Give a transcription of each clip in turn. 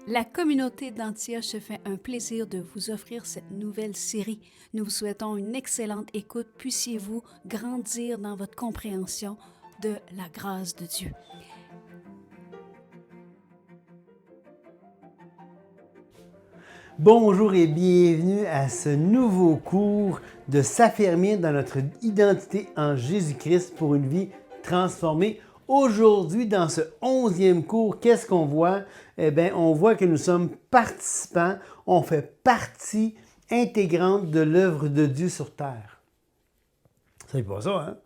La communauté d'Antioche se fait un plaisir de vous offrir cette nouvelle série. Nous vous souhaitons une excellente écoute. Puissiez-vous grandir dans votre compréhension de la grâce de Dieu. Bonjour et bienvenue à ce nouveau cours de s'affirmer dans notre identité en Jésus-Christ pour une vie transformée. Aujourd'hui, dans ce 11e cours, qu'est-ce qu'on voit? Eh bien, on voit que nous sommes participants, on fait partie intégrante de l'œuvre de Dieu sur terre. C'est pas ça, hein?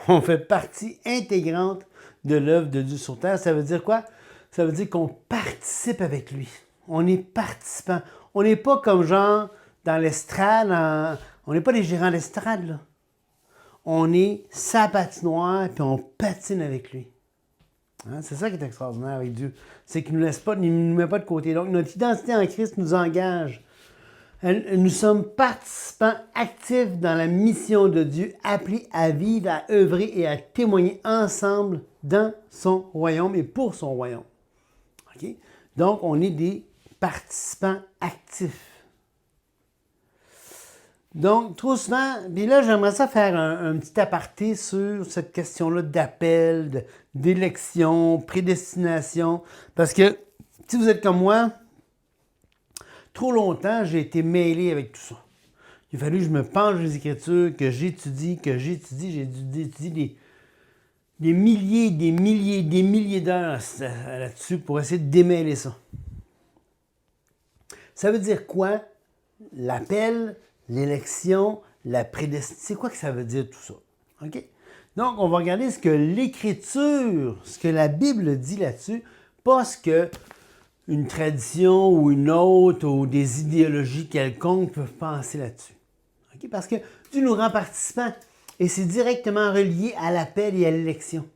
On fait partie intégrante de l'œuvre de Dieu sur terre. Ça veut dire quoi? Ça veut dire qu'on participe avec lui. On est participant. On n'est pas comme genre dans l'estrade, on n'est pas des gérants d'estrade, là. On est sa patinoire, puis on patine avec lui. Hein? C'est ça qui est extraordinaire avec Dieu. C'est qu'il ne nous laisse pas, il ne nous met pas de côté. Donc, notre identité en Christ nous engage. Nous sommes participants actifs dans la mission de Dieu, appelés à vivre, à œuvrer et à témoigner ensemble dans son royaume et pour son royaume. Okay? Donc, on est des participants actifs. Donc, trop souvent, puis là, j'aimerais ça faire un petit aparté sur cette question-là d'appel, d'élection, prédestination, parce que si vous êtes comme moi, trop longtemps, j'ai été mêlé avec tout ça. Il a fallu que je me penche les Écritures, que j'étudie, j'ai dû étudier des milliers d'heures là-dessus pour essayer de démêler ça. Ça veut dire quoi? L'appel, l'élection, la prédestination. C'est quoi que ça veut dire tout ça? OK? Donc, on va regarder ce que l'Écriture, ce que la Bible dit là-dessus, pas ce que une tradition ou une autre ou des idéologies quelconques peuvent penser là-dessus. Okay? Parce que Dieu nous rend participants et c'est directement relié à l'appel et à l'élection.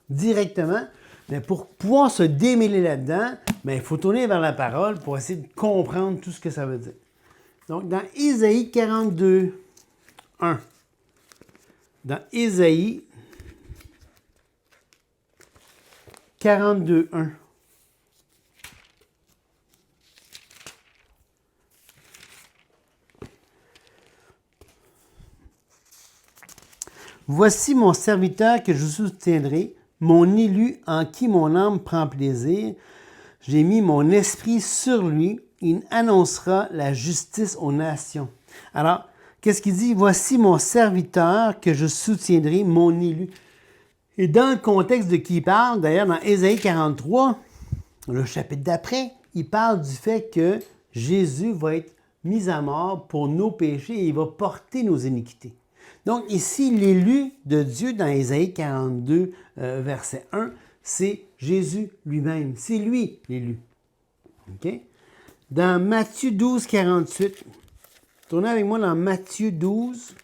Directement. Mais pour pouvoir se démêler là-dedans, il faut tourner vers la parole pour essayer de comprendre tout ce que ça veut dire. Donc, dans Ésaïe 42, 1, dans Ésaïe 42, 1, voici mon serviteur que je soutiendrai, mon élu en qui mon âme prend plaisir. J'ai mis mon esprit sur lui. Il annoncera la justice aux nations. Alors, qu'est-ce qu'il dit? Voici mon serviteur que je soutiendrai, mon élu. Et dans le contexte de qui il parle, d'ailleurs, dans Ésaïe 43, le chapitre d'après, il parle du fait que Jésus va être mis à mort pour nos péchés et il va porter nos iniquités. Donc ici, l'élu de Dieu dans Ésaïe 42, verset 1, c'est Jésus lui-même. C'est lui l'élu. OK? Dans Matthieu 12, 48, tournez avec moi dans Matthieu 12.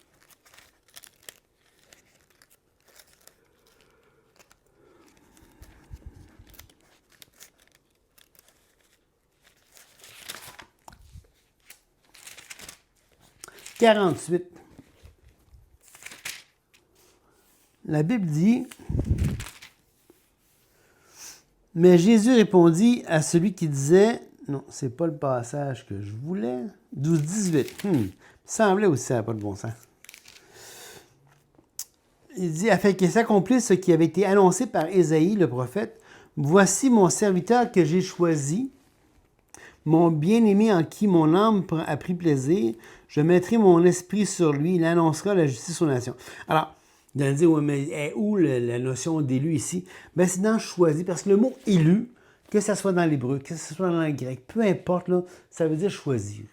« 48. La Bible dit, « Mais Jésus répondit à celui qui disait, non, c'est pas le passage que je voulais, 12, 18. Il semblait aussi, ça n'a pas de bon sens. Il dit, afin qu'il s'accomplisse ce qui avait été annoncé par Ésaïe, le prophète, voici mon serviteur que j'ai choisi, mon bien-aimé en qui mon âme a pris plaisir, je mettrai mon esprit sur lui, il annoncera la justice aux nations. Alors, vous allez dire, oui, mais est où la notion d'élu ici? Bien, c'est dans choisi, parce que le mot élu, que ce soit dans l'hébreu, que ce soit dans le grec, peu importe, là, ça veut dire choisir.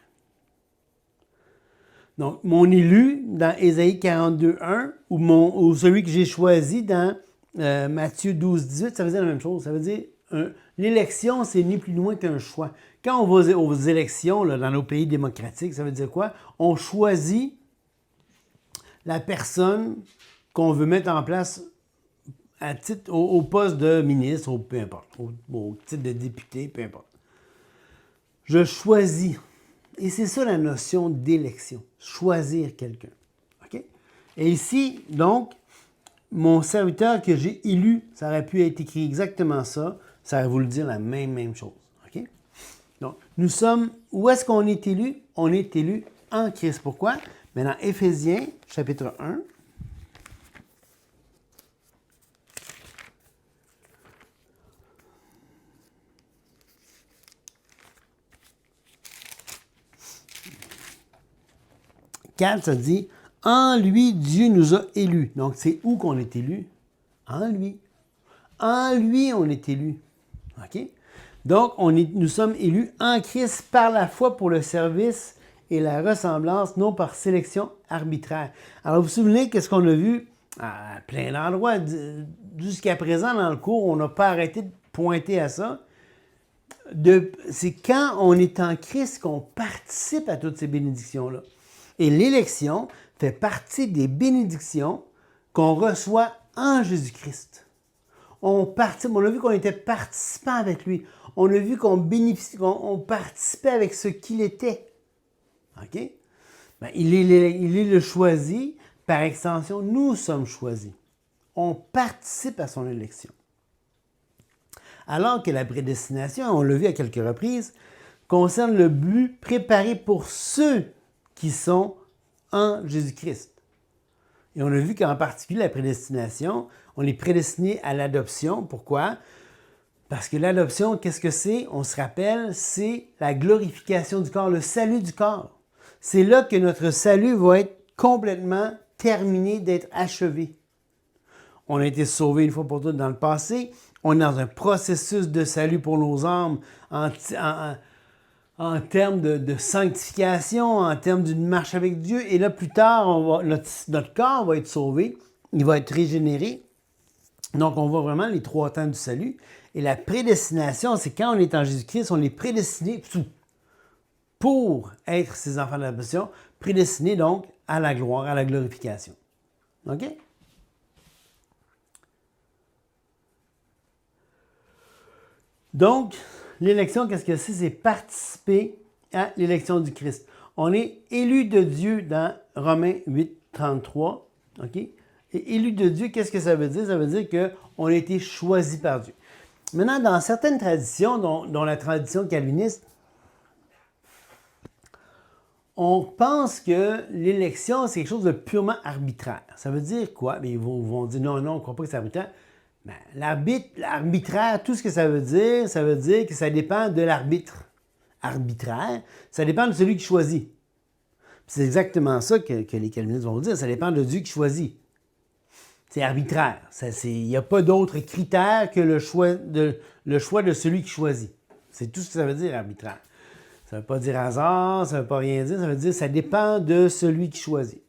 Donc, mon élu dans Ésaïe 42, 1, ou celui que j'ai choisi dans Matthieu 12, 18, ça veut dire la même chose. Ça veut dire, l'élection, c'est ni plus ni moins qu'un choix. Quand on va aux élections là, dans nos pays démocratiques, ça veut dire quoi? On choisit la personne qu'on veut mettre en place à titre, au poste de ministre, ou peu importe, au titre de député, peu importe. Je choisis. Et c'est ça la notion d'élection, choisir quelqu'un. Okay? Et ici, donc, mon serviteur que j'ai élu, ça aurait pu être écrit exactement ça, ça aurait voulu dire la même chose. Okay? Donc, nous sommes, où est-ce qu'on est élu? On est élu en Christ. Pourquoi? Maintenant, Éphésiens, chapitre 1. Ça dit, en lui, Dieu nous a élus. Donc, c'est où qu'on est élu? En lui. En lui, on est élu. OK? Donc, nous sommes élus en Christ par la foi pour le service et la ressemblance, non par sélection arbitraire. Alors, vous vous souvenez qu'est-ce qu'on a vu à plein d'endroits jusqu'à présent dans le cours, on n'a pas arrêté de pointer à ça. C'est quand on est en Christ qu'on participe à toutes ces bénédictions-là. Et l'élection fait partie des bénédictions qu'on reçoit en Jésus-Christ. On a vu qu'on était participant avec lui. On a vu qu'on participait avec ce qu'il était. OK? Ben, il est le choisi. Par extension, nous sommes choisis. On participe à son élection. Alors que la prédestination, on l'a vu à quelques reprises, concerne le but préparé pour ceux qui sont en Jésus-Christ. Et on a vu qu'en particulier, la prédestination, on est prédestiné à l'adoption. Pourquoi? Parce que l'adoption, qu'est-ce que c'est? On se rappelle, c'est la glorification du corps, le salut du corps. C'est là que notre salut va être complètement terminé, d'être achevé. On a été sauvés une fois pour toutes dans le passé. On est dans un processus de salut pour nos âmes en termes de sanctification, en termes d'une marche avec Dieu. Et là, plus tard, notre corps va être sauvé, il va être régénéré. Donc, on voit vraiment les 3 temps du salut. Et la prédestination, c'est quand on est en Jésus-Christ, on est prédestiné pour être ses enfants d'adoption, prédestiné donc à la gloire, à la glorification. OK? Donc, l'élection, qu'est-ce que c'est? C'est participer à l'élection du Christ. On est élu de Dieu dans Romains 8, 33. OK? Et élu de Dieu, qu'est-ce que ça veut dire? Ça veut dire qu'on a été choisi par Dieu. Maintenant, dans certaines traditions, dont la tradition calviniste, on pense que l'élection, c'est quelque chose de purement arbitraire. Ça veut dire quoi? Bien, ils vont dire non, on ne croit pas que c'est arbitraire. Ben, l'arbitraire, tout ce que ça veut dire que ça dépend de l'arbitre. Arbitraire, ça dépend de celui qui choisit. C'est exactement ça que les calvinistes vont dire, ça dépend de Dieu qui choisit. C'est arbitraire. Il n'y a pas d'autre critère que le choix de celui qui choisit. C'est tout ce que ça veut dire, arbitraire. Ça ne veut pas dire hasard, ça ne veut pas rien dire, ça veut dire que ça dépend de celui qui choisit.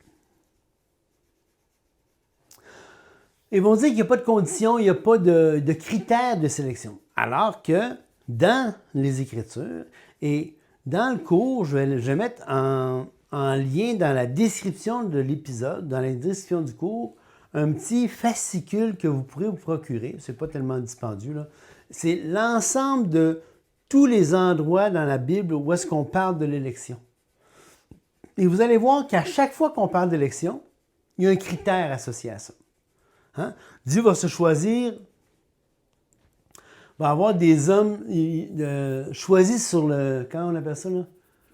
Ils vont dire qu'il n'y a pas de conditions, il n'y a pas de critères de sélection. Alors que dans les Écritures et dans le cours, je vais mettre en lien dans la description de l'épisode, dans la description du cours, un petit fascicule que vous pourrez vous procurer. Ce n'est pas tellement dispendieux, là. C'est l'ensemble de tous les endroits dans la Bible où est-ce qu'on parle de l'élection. Et vous allez voir qu'à chaque fois qu'on parle d'élection, il y a un critère associé à ça. Hein? Dieu va se choisir, va avoir des hommes choisis sur le... Comment on appelle ça, là?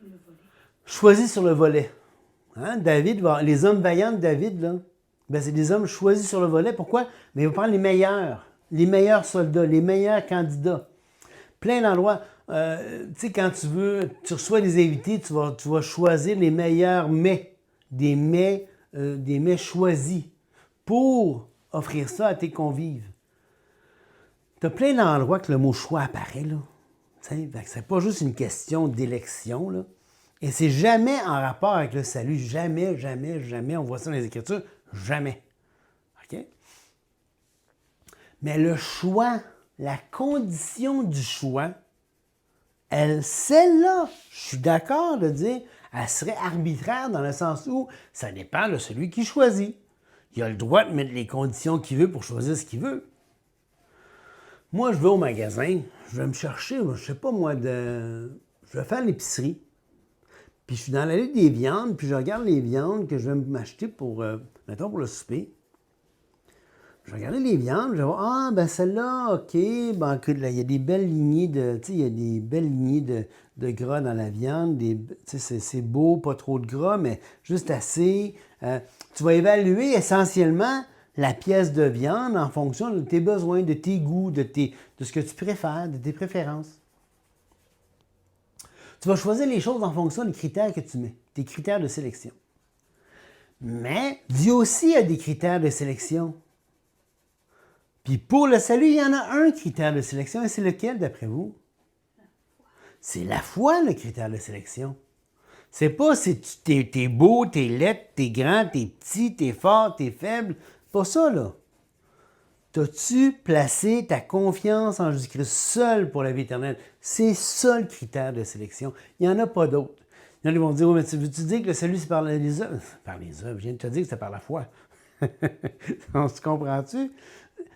Le volet. Choisis sur le volet. Hein? Les hommes vaillants de David, là, ben, c'est des hommes choisis sur le volet. Pourquoi? Mais il va prendre les meilleurs soldats, les meilleurs candidats. Plein d'endroits. Tu sais, quand tu reçois des invités, tu vas choisir les meilleurs mets, des mets choisis pour offrir ça à tes convives. Tu as plein d'endroits que le mot choix apparaît, là. C'est pas juste une question d'élection, là. Et c'est jamais en rapport avec le salut. Jamais, jamais, jamais. On voit ça dans les Écritures. Jamais. OK? Mais le choix, la condition du choix, celle-là, je suis d'accord de dire, elle serait arbitraire dans le sens où ça dépend de celui qui choisit. Il a le droit de mettre les conditions qu'il veut pour choisir ce qu'il veut. Moi, je vais au magasin, je vais me chercher, je ne sais pas moi, je vais faire l'épicerie. Puis je suis dans l'allée des viandes, puis je regarde les viandes que je vais m'acheter pour, mettons, pour le souper. je regardais les viandes, je vais voir, ah, ben celle-là, OK, ben écoute, là, il y a des belles lignées de, tu sais, il y a des belles lignées de gras dans la viande, tu sais, c'est beau, pas trop de gras, mais juste assez. Tu vas évaluer essentiellement la pièce de viande en fonction de tes besoins, de tes goûts, de ce que tu préfères, de tes préférences. Tu vas choisir les choses en fonction des critères que tu mets, tes critères de sélection. Mais Dieu aussi a des critères de sélection. Puis pour le salut, il y en a un critère de sélection, et c'est lequel d'après vous? C'est la foi, le critère de sélection. C'est pas si t'es beau, t'es laid, t'es grand, t'es petit, t'es fort, t'es faible. Pas ça, là. T'as-tu placé ta confiance en Jésus-Christ seul pour la vie éternelle? C'est ça le critère de sélection. Il n'y en a pas d'autre. Il y en a qui vont dire, oh, mais veux-tu dire que le salut, c'est par les œuvres? Par les œuvres, je viens de te dire que c'est par la foi. On se comprend-tu?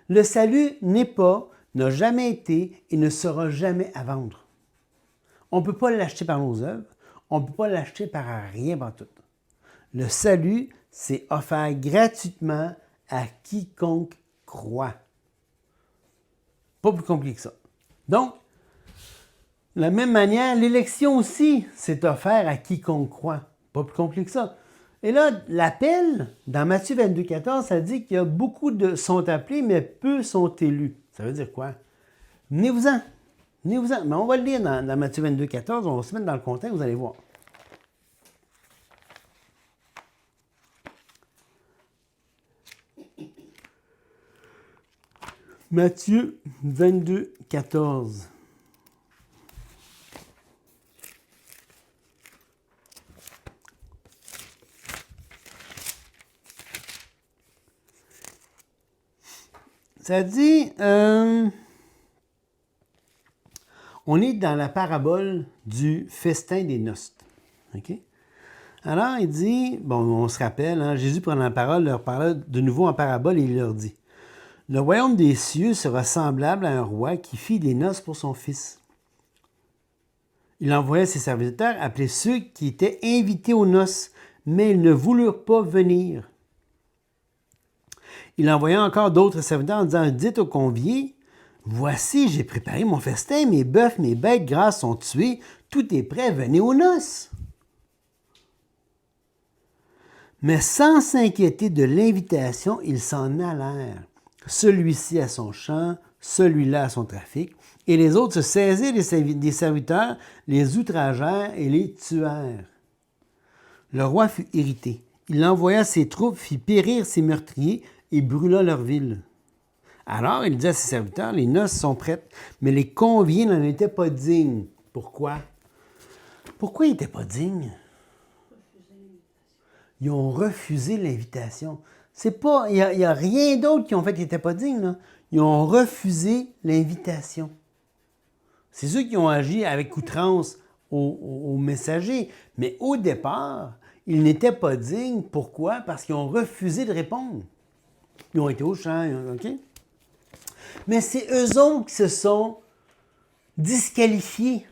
Le salut n'est pas, n'a jamais été et ne sera jamais à vendre. On ne peut pas l'acheter par nos œuvres. On ne peut pas l'acheter par rien par tout. Le salut, c'est offert gratuitement à quiconque croit. Pas plus compliqué que ça. Donc, de la même manière, l'élection aussi, c'est offert à quiconque croit. Pas plus compliqué que ça. Et là, l'appel, dans Matthieu 22, 14, ça dit qu'il y a beaucoup sont appelés, mais peu sont élus. Ça veut dire quoi? Venez-vous-en. Venez-vous-en. Mais on va le lire dans Matthieu 22, 14. On va se mettre dans le contexte, vous allez voir. Matthieu 22, 14. Ça dit, on est dans la parabole du festin des noces. OK? Alors, il dit, bon, on se rappelle, hein, Jésus prenant la parole, leur parla de nouveau en parabole et il leur dit, « Le royaume des cieux sera semblable à un roi qui fit des noces pour son fils. Il envoya ses serviteurs appeler ceux qui étaient invités aux noces, mais ils ne voulurent pas venir. Il envoya encore d'autres serviteurs en disant, « Dites aux conviés, voici, j'ai préparé mon festin, mes bœufs, mes bêtes grasses sont tués, tout est prêt, venez aux noces. » Mais sans s'inquiéter de l'invitation, ils s'en allèrent, celui-ci à son champ, celui-là à son trafic, et les autres se saisirent des serviteurs, les outragèrent et les tuèrent. Le roi fut irrité. Il envoya ses troupes, fit périr ses meurtriers et brûla leur ville. Alors il dit à ses serviteurs, les noces sont prêtes, mais les conviés n'en étaient pas dignes. Pourquoi? Pourquoi ils n'étaient pas dignes? Ils ont refusé l'invitation. C'est pas, il n'y a rien d'autre qui ont fait qu'ils n'étaient pas dignes. Là. Ils ont refusé l'invitation. C'est ceux qui ont agi avec outrance aux messagers. Mais au départ, ils n'étaient pas dignes. Pourquoi? Parce qu'ils ont refusé de répondre. Ils ont été au champ, OK? Mais c'est eux autres qui se sont disqualifiés.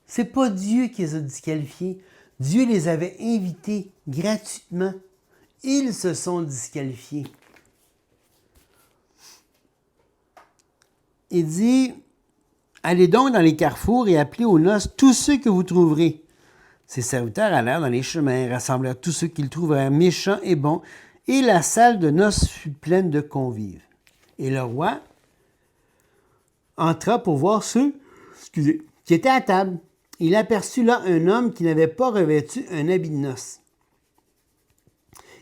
C'est pas Dieu qui les a disqualifiés. Dieu les avait invités gratuitement. Ils se sont disqualifiés. Il dit, « Allez donc dans les carrefours et appelez aux noces tous ceux que vous trouverez. » Ses serviteurs allèrent dans les chemins, rassemblèrent tous ceux qu'ils trouvèrent méchants et bons, et la salle de noces fut pleine de convives. Et le roi entra pour voir ceux qui étaient à table. Il aperçut là un homme qui n'avait pas revêtu un habit de noces.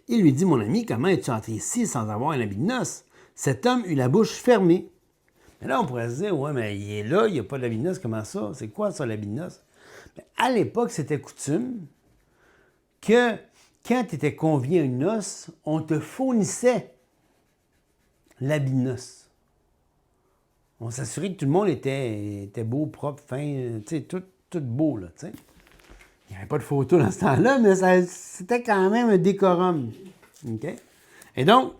Il lui dit, « Mon ami, comment es-tu entré ici sans avoir un habit de noces? » Cet homme eut la bouche fermée. Mais là, on pourrait se dire, « Ouais, mais il est là, il n'y a pas d'habit de noces, comment ça? C'est quoi ça, l'habit de noces? » À l'époque, c'était coutume que quand tu étais convié à une noce, on te fournissait l'habit de noces. On s'assurait que tout le monde était beau, propre, fin, tu sais, tout beau, là, tu sais. Il n'y avait pas de photo dans ce temps-là, mais c'était quand même un décorum. Okay? Et donc,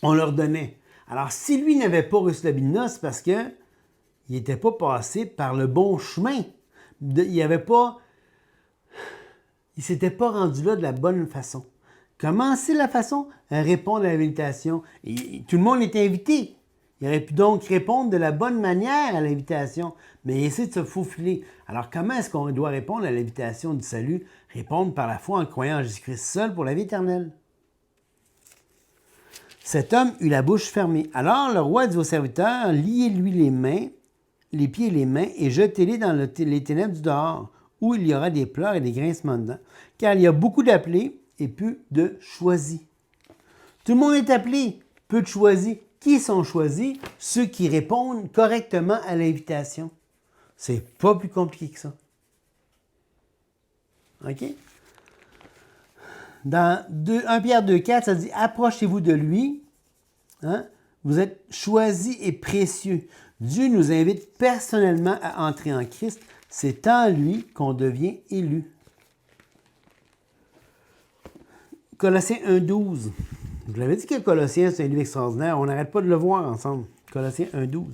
on leur donnait. Alors, si lui n'avait pas reçu l'habit de noces, c'est parce qu'il n'était pas passé par le bon chemin. Il ne s'était pas rendu là de la bonne façon. Comment c'est la façon à répondre à l'invitation? Et tout le monde est invité. Il aurait pu donc répondre de la bonne manière à l'invitation, mais essayer de se faufiler. Alors, comment est-ce qu'on doit répondre à l'invitation du salut? Répondre par la foi en croyant en Jésus-Christ seul pour la vie éternelle. Cet homme eut la bouche fermée. Alors le roi dit aux serviteurs, liez-lui les mains, les pieds et les mains, et jetez-les dans les ténèbres du dehors, où il y aura des pleurs et des grincements de dents. Car il y a beaucoup d'appelés et peu de choisis. Tout le monde est appelé, peu de choisis. Qui sont choisis? Ceux qui répondent correctement à l'invitation. C'est pas plus compliqué que ça. OK? Dans 1 Pierre 2,4, ça dit « Approchez-vous de lui, hein? Vous êtes choisis et précieux. Dieu nous invite personnellement à entrer en Christ. C'est en lui qu'on devient élu. » Colossiens 1,12. Je vous l'avais dit que Colossiens, c'est un livre extraordinaire. On n'arrête pas de le voir ensemble. Colossiens 1,12.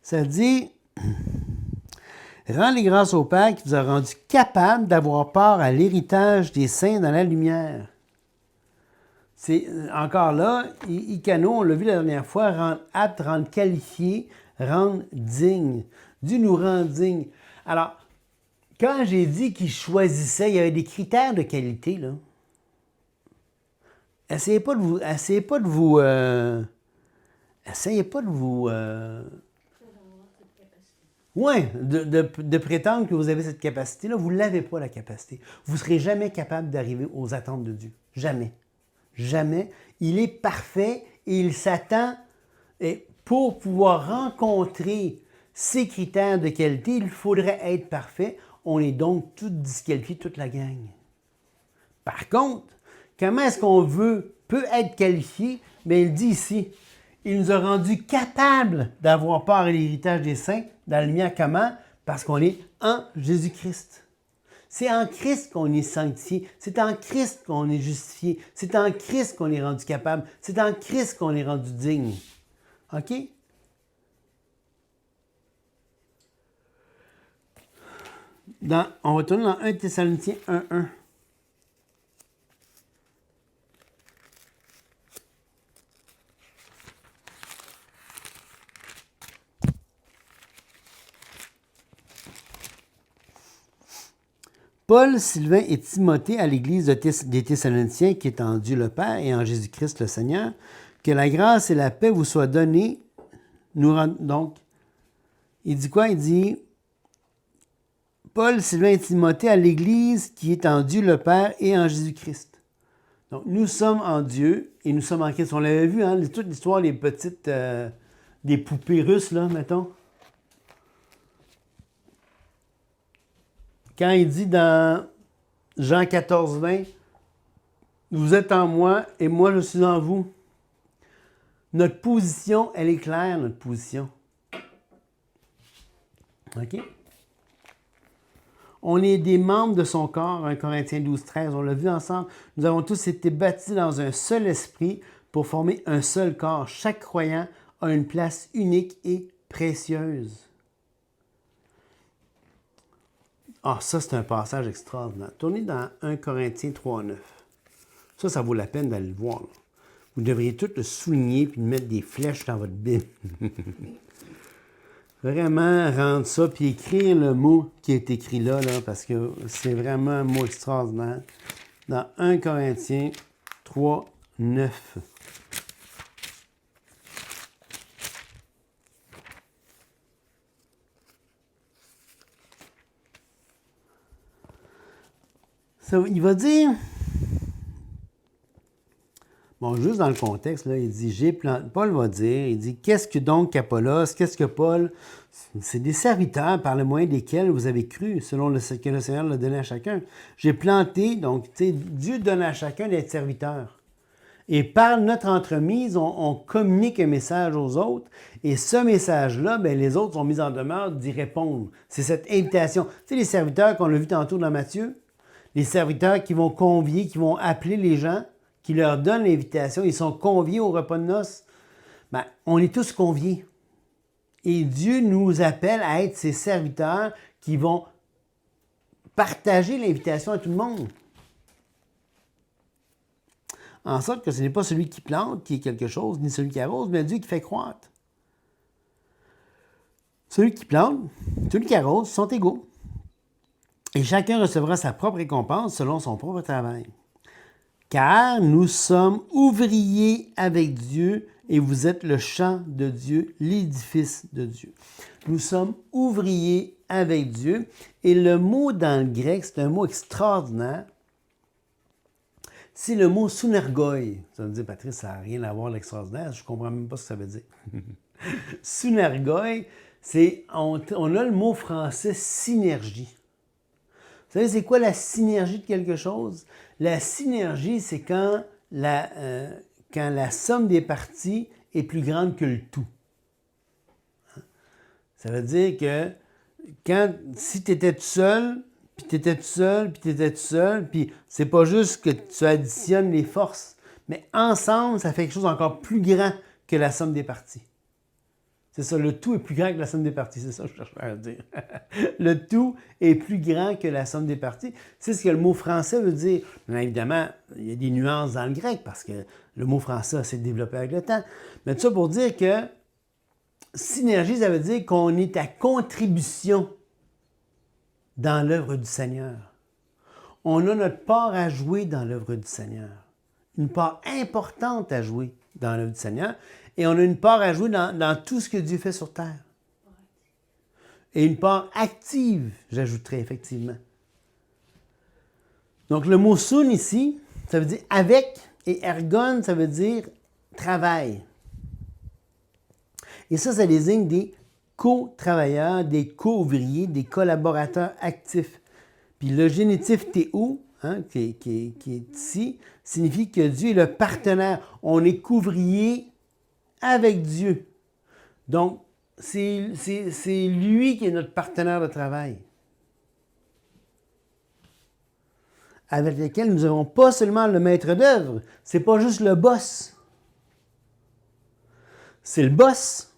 Ça dit, rends les grâces au Père qui vous a rendu capable d'avoir part à l'héritage des saints dans la lumière. C'est encore là, Icano, on l'a vu la dernière fois, rendre apte, rendre qualifié, rendre digne. Dieu nous rend digne. Alors, quand j'ai dit qu'il choisissait, il y avait des critères de qualité, là. Essayez pas de prétendre que vous avez cette capacité-là. Vous ne l'avez pas, la capacité. Vous ne serez jamais capable d'arriver aux attentes de Dieu. Jamais. Jamais. Il est parfait et il s'attend. Et pour pouvoir rencontrer ces critères de qualité, il faudrait être parfait. On est donc tous disqualifiés, toute la gang. Par contre, comment est-ce qu'on peut être qualifié? Bien, il dit ici, il nous a rendus capables d'avoir part à l'héritage des saints dans la lumière. Comment? Parce qu'on est en Jésus-Christ. C'est en Christ qu'on est sanctifié. C'est en Christ qu'on est justifié. C'est en Christ qu'on est rendu capable. C'est en Christ qu'on est rendu digne. OK? On va tourner dans 1 Thessaloniciens 1:1. Paul, Sylvain et Timothée à l'Église des Thessaloniciens qui est en Dieu le Père et en Jésus-Christ le Seigneur, que la grâce et la paix vous soient données. Donc, il dit quoi? Il dit Paul, Sylvain et Timothée à l'Église qui est en Dieu le Père et en Jésus-Christ. Donc, nous sommes en Dieu et nous sommes en Christ. On l'avait vu, hein, toute l'histoire des petites, des poupées russes, là, mettons. Quand il dit dans Jean 14, 20, « Vous êtes en moi et moi je suis en vous », notre position, elle est claire, notre position. OK? On est des membres de son corps, 1 Corinthiens 12, 13, on l'a vu ensemble. Nous avons tous été baptisés dans un seul esprit pour former un seul corps. Chaque croyant a une place unique et précieuse. Ah, ça, c'est un passage extraordinaire. Tournez dans 1 Corinthiens 3, 9. Ça vaut la peine d'aller le voir, là. Vous devriez tout le souligner puis mettre des flèches dans votre Bible. Vraiment rendre ça, puis écrire le mot qui est écrit là, parce que c'est vraiment un mot extraordinaire. Dans 1 Corinthiens 3, 9. Il va dire, bon, juste dans le contexte, là, il dit, Paul va dire, il dit, qu'est-ce que donc qu'Apollos, qu'est-ce que Paul? C'est des serviteurs par le moyen desquels vous avez cru, selon ce que le Seigneur l'a donné à chacun. J'ai planté, donc, tu sais, Dieu donne à chacun d'être serviteur. Et par notre entremise, on communique un message aux autres. Et ce message-là, bien, les autres sont mis en demeure d'y répondre. C'est cette invitation. Tu sais, les serviteurs qu'on a vu tantôt dans Matthieu, les serviteurs qui vont convier, qui vont appeler les gens, qui leur donnent l'invitation, ils sont conviés au repas de noces. ben, on est tous conviés. Et Dieu nous appelle à être ses serviteurs qui vont partager l'invitation à tout le monde. En sorte que ce n'est pas celui qui plante qui est quelque chose, ni celui qui arrose, mais Dieu qui fait croître. Celui qui plante, celui qui arrose sont égaux. Et chacun recevra sa propre récompense selon son propre travail. Car nous sommes ouvriers avec Dieu et vous êtes le champ de Dieu, l'édifice de Dieu. Nous sommes ouvriers avec Dieu. Et le mot dans le grec, c'est un mot extraordinaire. C'est le mot sunergoi. Ça me dit, Patrice, ça n'a rien à voir avec l'extraordinaire. Je ne comprends même pas ce que ça veut dire. Sunergoi, c'est, on a le mot français synergie. Vous savez, c'est quoi la synergie de quelque chose? La synergie, c'est quand la somme des parties est plus grande que le tout. Ça veut dire que si tu étais tout seul, puis tu étais tout seul, puis tu étais tout seul, puis c'est pas juste que tu additionnes les forces, mais ensemble, ça fait quelque chose d'encore plus grand que la somme des parties. C'est ça, le tout est plus grand que la somme des parties, c'est ça que je cherchais à dire. Le tout est plus grand que la somme des parties. C'est ce que le mot français veut dire. Bien évidemment, il y a des nuances dans le grec parce que le mot français s'est développé avec le temps. Mais tout ça pour dire que synergie, ça veut dire qu'on est à contribution dans l'œuvre du Seigneur. On a notre part à jouer dans l'œuvre du Seigneur. Une part importante à jouer dans l'œuvre du Seigneur. Et on a une part à jouer dans tout ce que Dieu fait sur terre. Et une part active, j'ajouterais effectivement. Donc le mot sun ici, ça veut dire avec, et ergon, ça veut dire travail. Et ça désigne des co-travailleurs, des co-ouvriers, des collaborateurs actifs. Puis le génitif théo, qui est ici, signifie que Dieu est le partenaire. On est qu'ouvrier avec Dieu. Donc, c'est lui qui est notre partenaire de travail. Avec lequel nous n'avons pas seulement le maître d'œuvre, c'est pas juste le boss. C'est le boss,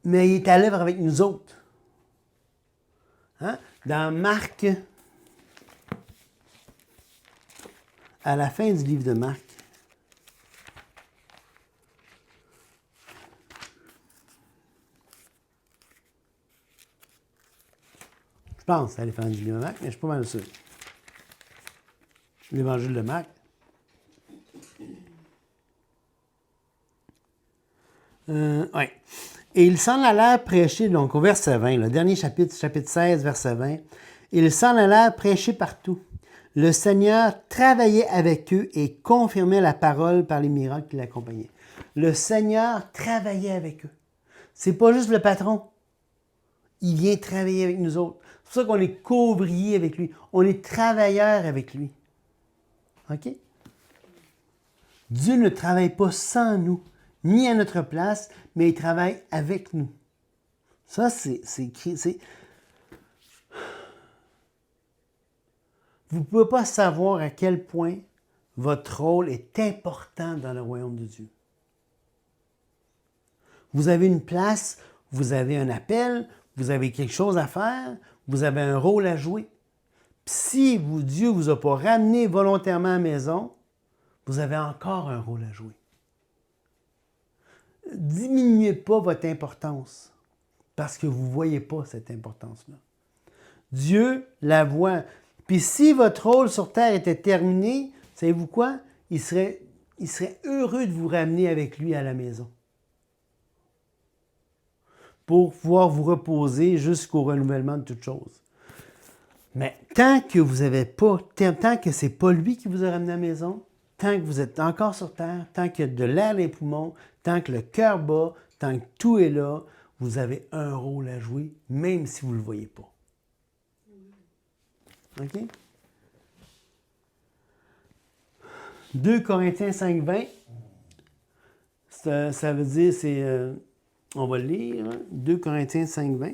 mais il est à l'œuvre avec nous autres. Dans Marc, à la fin du livre de Marc, je pense à la fin du livre de Marc, mais je ne suis pas mal sûr. L'évangile de Marc. Oui. Et ils s'en allèrent prêcher, donc au verset 20, le dernier chapitre 16, verset 20. Ils s'en allèrent prêcher partout. Le Seigneur travaillait avec eux et confirmait la parole par les miracles qui l'accompagnaient. Le Seigneur travaillait avec eux. C'est pas juste le patron. Il vient travailler avec nous autres. C'est pour ça qu'on est co-ouvriers avec lui. On est travailleurs avec lui. OK? Dieu ne travaille pas sans nous, ni à notre place, mais il travaille avec nous. Ça, c'est écrit. Vous ne pouvez pas savoir à quel point votre rôle est important dans le royaume de Dieu. Vous avez une place, vous avez un appel, vous avez quelque chose à faire, vous avez un rôle à jouer. Puis si Dieu ne vous a pas ramené volontairement à la maison, vous avez encore un rôle à jouer. Diminuez pas votre importance parce que vous ne voyez pas cette importance-là. Dieu la voit. Puis si votre rôle sur terre était terminé, savez-vous quoi? Il serait heureux de vous ramener avec lui à la maison pour pouvoir vous reposer jusqu'au renouvellement de toutes choses. Mais tant que vous n'avez pas, tant que ce n'est pas lui qui vous a ramené à la maison, tant que vous êtes encore sur terre, tant qu'il y a de l'air dans les poumons, tant que le cœur bat, tant que tout est là, vous avez un rôle à jouer, même si vous ne le voyez pas. OK? 2 Corinthiens 5, 20, ça veut dire, on va le lire, 2 Corinthiens 5, 20.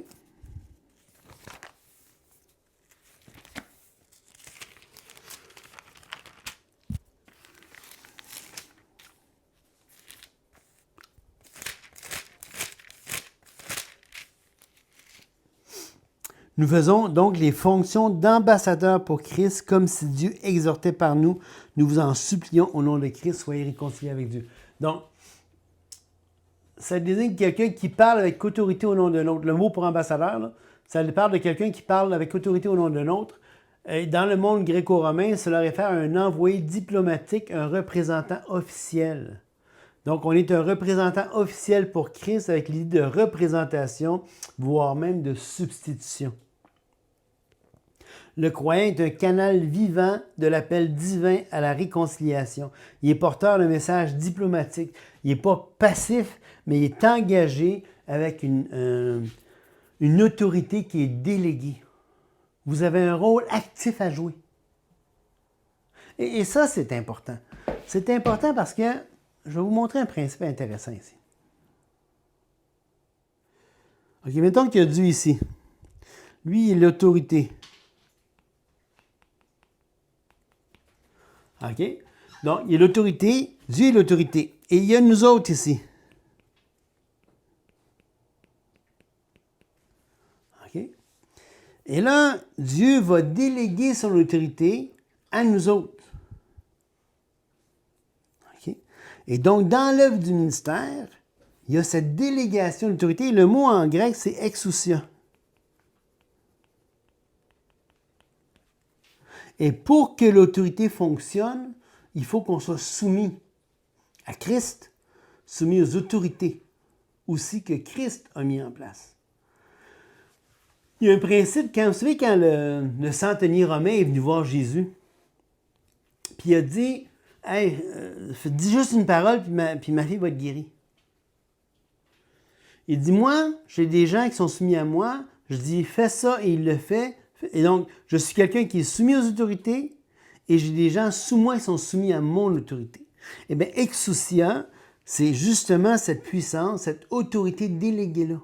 Nous faisons donc les fonctions d'ambassadeurs pour Christ, comme si Dieu exhortait par nous. Nous vous en supplions au nom de Christ, soyez réconciliés avec Dieu. Donc, ça désigne quelqu'un qui parle avec autorité au nom d'un autre. Le mot pour ambassadeur, là, ça parle de quelqu'un qui parle avec autorité au nom d'un autre. Dans le monde gréco-romain, cela réfère à un envoyé diplomatique, un représentant officiel. Donc, on est un représentant officiel pour Christ avec l'idée de représentation, voire même de substitution. Le croyant est un canal vivant de l'appel divin à la réconciliation. Il est porteur d'un message diplomatique. Il n'est pas passif, mais il est engagé avec une autorité qui est déléguée. Vous avez un rôle actif à jouer. Et ça, c'est important. C'est important parce que je vais vous montrer un principe intéressant ici. OK, mettons qu'il y a Dieu ici. Lui, il est l'autorité. OK? Donc, il y a l'autorité, Dieu est l'autorité. Et il y a nous autres ici. OK? Et là, Dieu va déléguer son autorité à nous autres. OK? Et donc, dans l'œuvre du ministère, il y a cette délégation d'autorité. Le mot en grec, c'est exousia. Et pour que l'autorité fonctionne, il faut qu'on soit soumis à Christ, soumis aux autorités aussi que Christ a mis en place. Il y a un principe, vous savez, quand le centenier romain est venu voir Jésus, puis il a dit, « Hey, dis juste une parole, puis ma fille va être guérie. » Il dit, « Moi, j'ai des gens qui sont soumis à moi, je dis, fais ça, et il le fait. » Et donc, je suis quelqu'un qui est soumis aux autorités et j'ai des gens sous moi qui sont soumis à mon autorité. Eh bien, exousia, c'est justement cette puissance, cette autorité déléguée-là.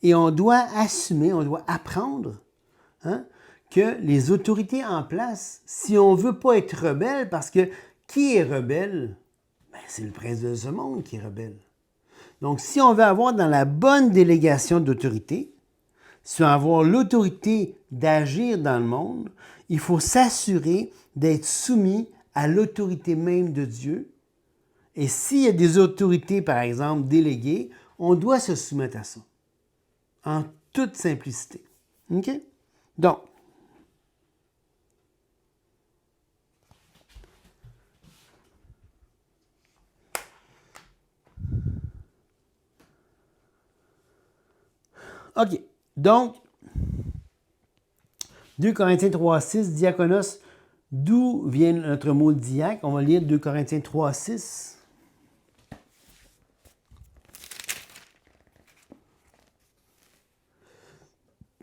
Et on doit assumer, on doit apprendre que les autorités en place, si on ne veut pas être rebelle, parce que qui est rebelle? Ben, c'est le prince de ce monde qui est rebelle. Donc, si on veut avoir dans la bonne délégation d'autorité, si on veut avoir l'autorité d'agir dans le monde, il faut s'assurer d'être soumis à l'autorité même de Dieu. Et s'il y a des autorités, par exemple, déléguées, on doit se soumettre à ça. En toute simplicité. OK? Donc, OK. Donc, 2 Corinthiens 3,6, diaconos, d'où vient notre mot diacre? On va lire 2 Corinthiens 3,6.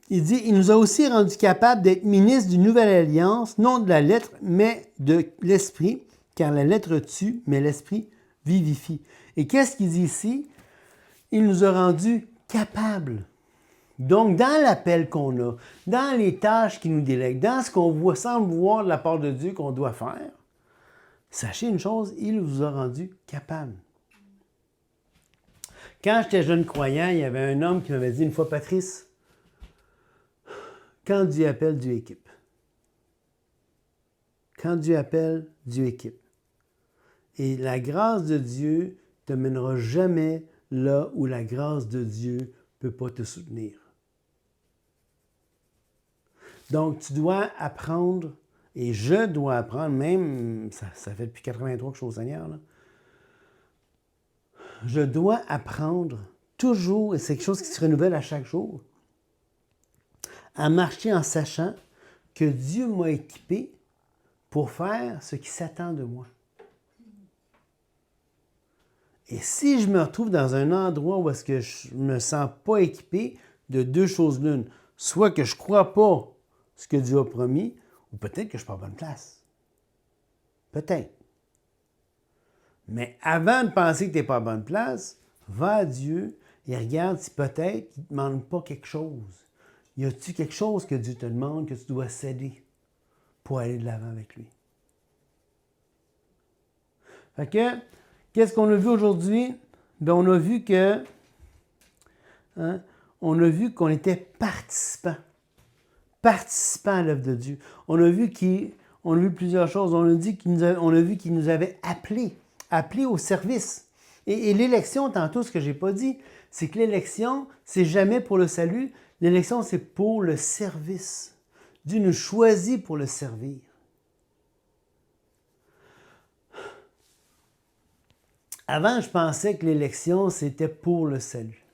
Il dit, il nous a aussi rendus capables d'être ministres d'une nouvelle alliance, non de la lettre, mais de l'esprit, car la lettre tue, mais l'esprit vivifie. Et qu'est-ce qu'il dit ici? Il nous a rendus capables. Donc, dans l'appel qu'on a, dans les tâches qu'il nous délègue, dans ce qu'on semble voir de la part de Dieu qu'on doit faire, sachez une chose, il vous a rendu capable. Quand j'étais jeune croyant, il y avait un homme qui m'avait dit une fois, Patrice, quand Dieu appelle, Dieu équipe. Quand Dieu appelle, Dieu équipe. Et la grâce de Dieu ne te mènera jamais là où la grâce de Dieu ne peut pas te soutenir. Donc, tu dois apprendre, et je dois apprendre, même, ça fait depuis 83 que je suis au Seigneur, là. Je dois apprendre toujours, et c'est quelque chose qui se renouvelle à chaque jour, à marcher en sachant que Dieu m'a équipé pour faire ce qui s'attend de moi. Et si je me retrouve dans un endroit où est-ce que je ne me sens pas équipé, de deux choses l'une, soit que je ne crois pas ce que Dieu a promis, ou peut-être que je ne suis pas à bonne place. Peut-être. Mais avant de penser que tu n'es pas à bonne place, va à Dieu et regarde si peut-être il ne te demande pas quelque chose. Y a-t-il quelque chose que Dieu te demande que tu dois céder pour aller de l'avant avec lui? Fait que, qu'est-ce qu'on a vu aujourd'hui? Bien, on a vu qu'on était participants. participant à l'œuvre de Dieu. On a vu plusieurs choses. On a vu qu'il nous avait appelés au service. Et l'élection, tantôt, ce que je n'ai pas dit, c'est que l'élection, c'est jamais pour le salut. L'élection, c'est pour le service. Dieu nous choisit pour le servir. Avant, je pensais que l'élection, c'était pour le salut.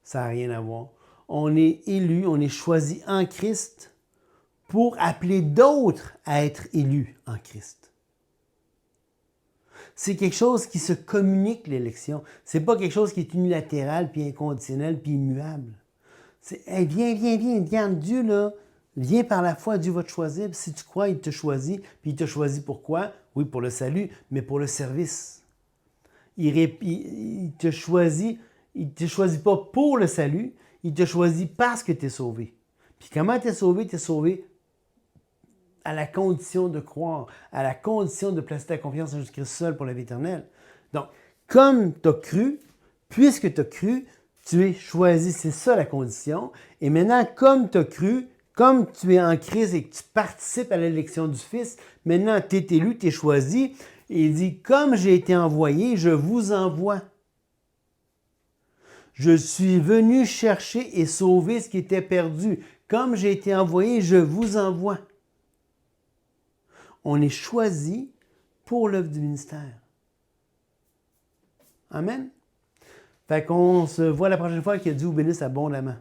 Ça n'a rien à voir. On est élu, on est choisi en Christ pour appeler d'autres à être élus en Christ. C'est quelque chose qui se communique, l'élection. C'est pas quelque chose qui est unilatéral, puis inconditionnel, puis immuable. C'est hey, viens, regarde Dieu, là. Viens par la foi, Dieu va te choisir. Puis si tu crois, il te choisit. Puis il te choisit pourquoi? Oui, pour le salut, mais pour le service. Il te choisit pas pour le salut, il te choisit parce que tu es sauvé. Puis comment tu es sauvé? Tu es sauvé à la condition de croire, à la condition de placer ta confiance en Jésus-Christ seul pour la vie éternelle. Donc, comme tu as cru, puisque tu as cru, tu es choisi. C'est ça la condition. Et maintenant, comme tu as cru, comme tu es en Christ et que tu participes à l'élection du Fils, maintenant tu es élu, tu es choisi. Et il dit, comme j'ai été envoyé, je vous envoie. Je suis venu chercher et sauver ce qui était perdu. Comme j'ai été envoyé, je vous envoie. On est choisi pour l'œuvre du ministère. Amen. Fait qu'on se voit la prochaine fois, que Dieu vous bénisse abondamment.